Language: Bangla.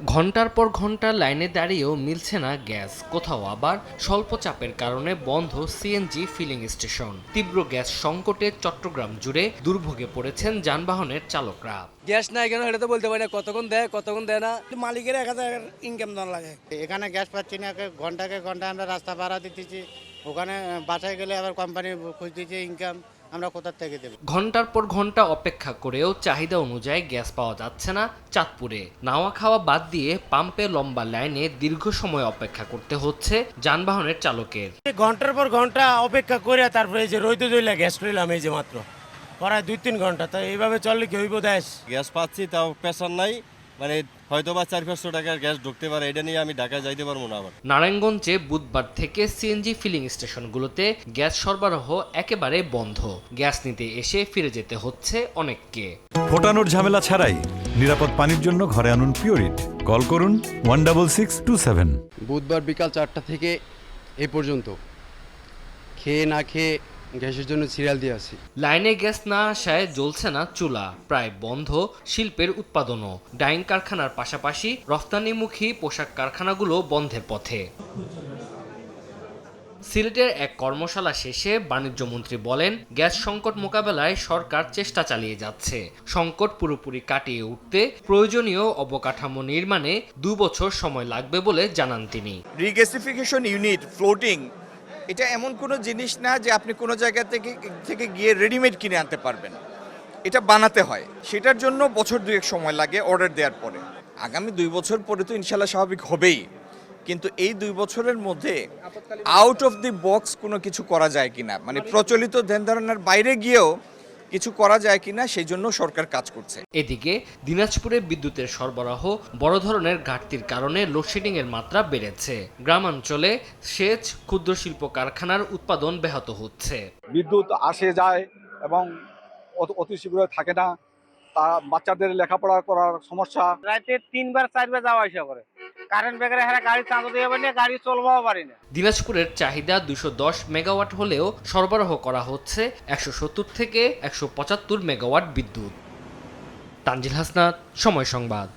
ঘন্টার পর ঘন্টা লাইনে দাঁড়িয়েও মিলছে না গ্যাস, কোথাও আবার স্বল্প চাপের কারণে বন্ধ সিএনজি ফিলিং স্টেশন। তীব্র গ্যাস সংকটে চট্টগ্রাম জুড়ে দুর্ভোগে পড়েছেন যানবাহনের চালকরা। গ্যাস নাই কেন এটা তো বলতে পারি না, কতক্ষণ দেয় না। মালিকের 1000 ইনকাম দেওয়া লাগে। এখানে গ্যাস পাচ্ছি না, ঘন্টাকে ঘন্টা আমরা রাস্তা ভাড়া দিতেছি, ওখানে বাসায় গেলে আবার কোম্পানি খুঁজতেছে ইনকাম, আমরা কোথা থেকে দেবো। ঘন্টার পর ঘন্টা অপেক্ষা করেও চাহিদা অনুযায়ী গ্যাস পাওয়া যাচ্ছে না চাঁদপুরে। নাওয়া খাওয়া বাদ দিয়ে পাম্পে লম্বা লাইনে দীর্ঘ সময় অপেক্ষা করতে হচ্ছে যানবাহনের চালকের। ঘন্টার পর ঘন্টা অপেক্ষা করে তারপরে এই যে রইতে দইলা গ্যাস করিলাম এই যে মাত্র প্রায় 2-3 ঘন্টা। তো এইভাবে চললে কি হইব দেশ? গ্যাস পাচ্ছি তাও প্রেশার নাই, মানে হয়তো বা 400-500 টাকার গ্যাস ঢুকতে পারে, এটা নিয়ে আমি ঢাকায় যাইতে পারবো না। আবার নারায়ণগঞ্জে বুধবার থেকে সিএনজি ফিলিং স্টেশনগুলোতে গ্যাস সরবরাহ একেবারে বন্ধ। গ্যাস নিতে এসে ফিরে যেতে হচ্ছে অনেককে। ফোটানোর ঝামেলা ছাড়াই নিরাপদ পানির জন্য ঘরে আনুন পিওরিট। কল করুন 16627। বুধবার বিকাল 4টা থেকে এ পর্যন্ত খেয়ে না খেয়ে গ্যাসের জন্য সিরিয়াল দিয়ে আছি। লাইনে গ্যাস না আসায় জ্বলছে না চুলা, প্রায় বন্ধ শিল্পের উৎপাদনও। ডাইং কারখানার পাশাপাশি রফতানিমুখী পোশাক কারখানাগুলো বন্ধের পথে। সিলেটের এক কর্মশালা শেষে বাণিজ্যমন্ত্রী বলেন, গ্যাস সংকট মোকাবেলায় সরকার চেষ্টা চালিয়ে যাচ্ছে। সংকট পুরোপুরি কাটিয়ে উঠতে প্রয়োজনীয় অবকাঠামো নির্মাণে 2 বছর সময় লাগবে বলে জানান তিনি। রিগ্যাসিফিকেশন ইউনিট ফ্লোটিং এটা এমন কোনো জিনিস না যে আপনি কোনো জায়গা থেকে গিয়ে রেডিমেড কিনে আনতে পারবেন। এটা বানাতে হয়, সেটার জন্য বছর 2 সময় লাগে অর্ডার দেওয়ার পরে। আগামী 2 বছর পরে তো ইনশাল্লাহ স্বাভাবিক হবেই, কিন্তু এই 2 বছরের মধ্যে আউট অফ দি বক্স কোনো কিছু করা যায় কিনা, মানে প্রচলিত ধ্যান ধারণার বাইরে গিয়েও কিছু করা যায় কিনা, সেই জন্য সরকার কাজ করছে। এদিকে দিনাজপুরে বিদ্যুতের সরবরাহ বড় ধরনের ঘাটতির কারণে লোডশেডিং এর মাত্রা বেড়েছে। গ্রামাঞ্চলে সেচ, ক্ষুদ্র শিল্প কারখানার উৎপাদন ব্যাহত হচ্ছে। বিদ্যুৎ আসে যায় এবং অতি শীঘ্র থাকে না, তা বাচ্চাদের লেখাপড়া করার সমস্যা। রাতে 3-4বার যাওয়া আসা করে, কারেন্ট বেকারে হারা গাড়ি চাঁদা দিয়ে পারি না, গাড়ি চলবাও পারি না। দিনাজপুরের চাহিদা 210 মেগাওয়াট হলেও সরবরাহ করা হচ্ছে 170 থেকে 175 মেগাওয়াট বিদ্যুৎ। তানজিল হাসনাত, সময় সংবাদ।